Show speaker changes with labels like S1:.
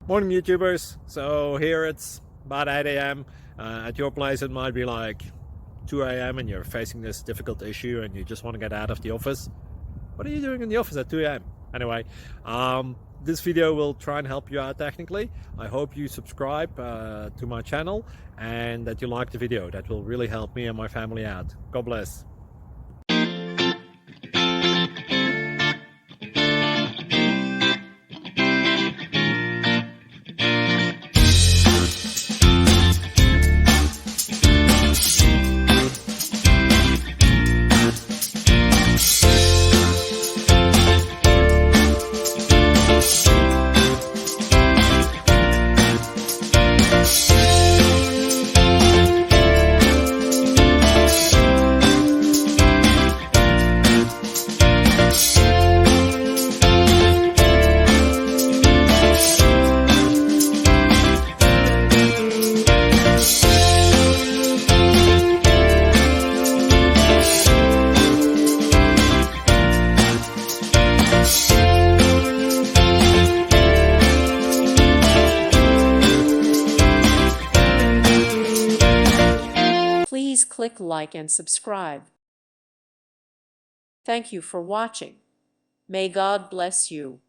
S1: Morning, YouTubers. So here it's about 8 a.m. At your place, it might be like 2 a.m. and you're facing this difficult issue and you just want to get out of the office. What are you doing in the office at 2 a.m.? Anyway, this video will try and help you out technically. I hope you subscribe to my channel and that you like the video. That will really help me and my family out. God bless.
S2: Please click like and subscribe. Thank you for watching. May God bless you.